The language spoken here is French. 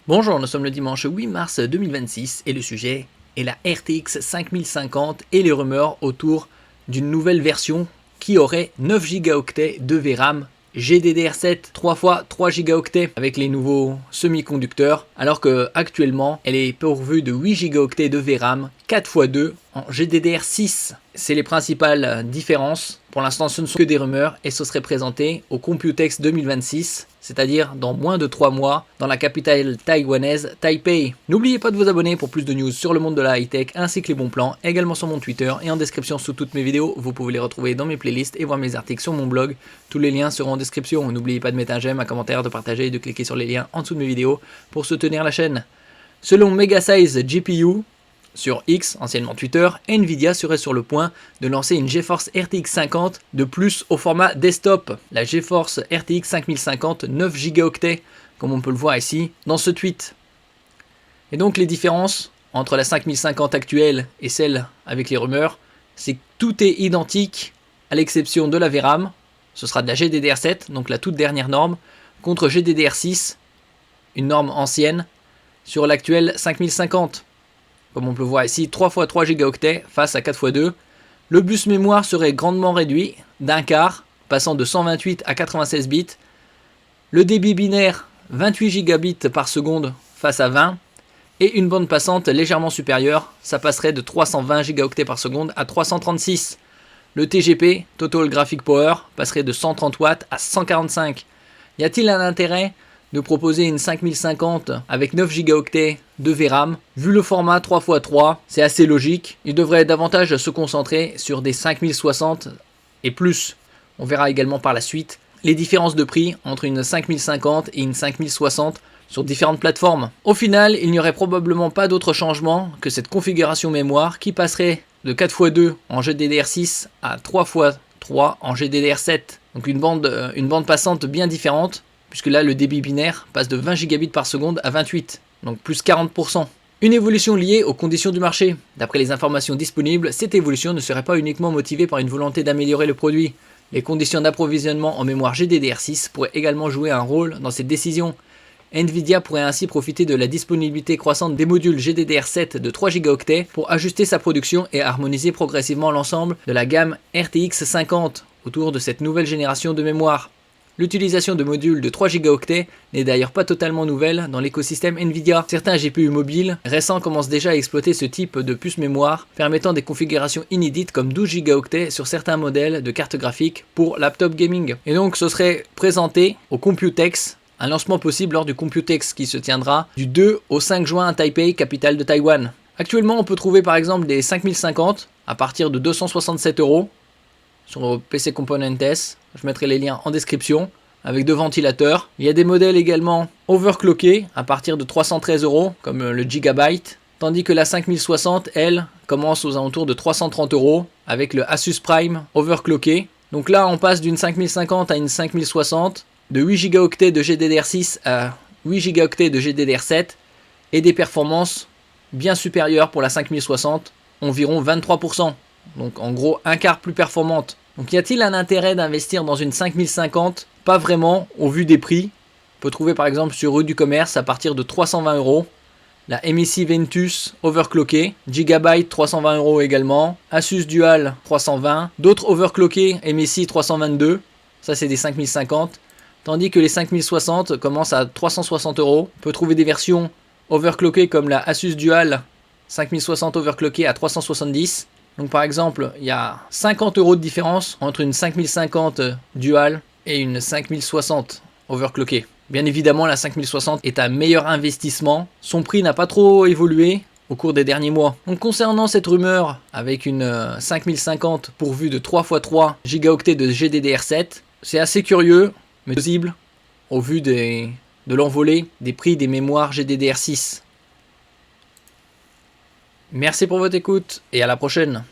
Bonjour, nous sommes le dimanche 8 mars 2026 et le sujet est la RTX 5050 et les rumeurs autour d'une nouvelle version qui aurait 9 Go de VRAM GDDR7 3 x 3 Go avec les nouveaux semi-conducteurs, alors que actuellement elle est pourvue de 8 Go de VRAM 4 x 2 en GDDR6. C'est les principales différences. Pour l'instant, ce ne sont que des rumeurs et ce serait présenté au Computex 2026, c'est-à-dire dans moins de 3 mois, dans la capitale taïwanaise Taipei. N'oubliez pas de vous abonner pour plus de news sur le monde de la high-tech ainsi que les bons plans, également sur mon Twitter et en description sous toutes mes vidéos. Vous pouvez les retrouver dans mes playlists et voir mes articles sur mon blog. Tous les liens seront en description. N'oubliez pas de mettre un j'aime, un commentaire, de partager et de cliquer sur les liens en dessous de mes vidéos pour soutenir la chaîne. Selon Megasize GPU, sur X, anciennement Twitter, Nvidia serait sur le point de lancer une GeForce RTX 50 de plus au format desktop. La GeForce RTX 5050 9 Go, comme on peut le voir ici dans ce tweet. Et donc les différences entre la 5050 actuelle et celle avec les rumeurs, c'est que tout est identique à l'exception de la VRAM. Ce sera de la GDDR7, donc la toute dernière norme, contre GDDR6, une norme ancienne, sur l'actuelle 5050. Comme on peut voir ici, 3 x 3 Go face à 4 x 2. Le bus mémoire serait grandement réduit, d'un quart, passant de 128 à 96 bits. Le débit binaire, 28 gigabits par seconde face à 20. Et une bande passante légèrement supérieure, ça passerait de 320 Go par seconde à 336. Le TGP, Total Graphic Power, passerait de 130 watts à 145. Y a-t-il un intérêt de proposer une 5050 avec 9 Go de VRAM? Vu le format 3 x 3, c'est assez logique. Il devrait davantage se concentrer sur des 5060 et plus. On verra également par la suite les différences de prix entre une 5050 et une 5060 sur différentes plateformes. Au final, il n'y aurait probablement pas d'autre changement que cette configuration mémoire qui passerait de 4 x 2 en GDDR6 à 3 x 3 en GDDR7. Donc une bande passante bien différente, puisque là le débit binaire passe de 20 gigabits par seconde à 28, donc plus 40%. Une évolution liée aux conditions du marché. D'après les informations disponibles, cette évolution ne serait pas uniquement motivée par une volonté d'améliorer le produit. Les conditions d'approvisionnement en mémoire GDDR6 pourraient également jouer un rôle dans cette décision. Nvidia pourrait ainsi profiter de la disponibilité croissante des modules GDDR7 de 3 Go pour ajuster sa production et harmoniser progressivement l'ensemble de la gamme RTX 50 autour de cette nouvelle génération de mémoire. L'utilisation de modules de 3 Go n'est d'ailleurs pas totalement nouvelle dans l'écosystème Nvidia. Certains GPU mobiles récents commencent déjà à exploiter ce type de puce mémoire, permettant des configurations inédites comme 12 Go sur certains modèles de cartes graphiques pour laptop gaming. Et donc ce serait présenté au Computex, un lancement possible lors du Computex qui se tiendra du 2 au 5 juin à Taipei, capitale de Taïwan. Actuellement, on peut trouver par exemple des 5050 à partir de 267 € sur PC Componentes. Je mettrai les liens en description avec 2 ventilateurs. Il y a des modèles également overclockés à partir de 313 € comme le Gigabyte, tandis que la 5060, elle, commence aux alentours de 330 € avec le Asus Prime overclocké. Donc là, on passe d'une 5050 à une 5060, de 8 Go de GDDR6 à 8 Go de GDDR7 et des performances bien supérieures pour la 5060, environ 23%. Donc en gros un quart plus performante. Donc y a-t-il un intérêt d'investir dans une 5050? Pas vraiment au vu des prix. On peut trouver par exemple sur rue du commerce à partir de 320 €. La MSI Ventus overclockée, Gigabyte 320 € également, Asus Dual 320, d'autres overclockés MSI 322, ça c'est des 5050, tandis que les 5060 commencent à 360 €. On peut trouver des versions overclockées comme la Asus Dual 5060 overclockée à 370. Donc par exemple, il y a 50 € de différence entre une 5050 Dual et une 5060 overclockée. Bien évidemment, la 5060 est un meilleur investissement. Son prix n'a pas trop évolué au cours des derniers mois. Donc concernant cette rumeur avec une 5050 pourvue de 3 x 3 Go de GDDR7, c'est assez curieux, mais plausible au vu de l'envolée des prix des mémoires GDDR6. Merci pour votre écoute et à la prochaine.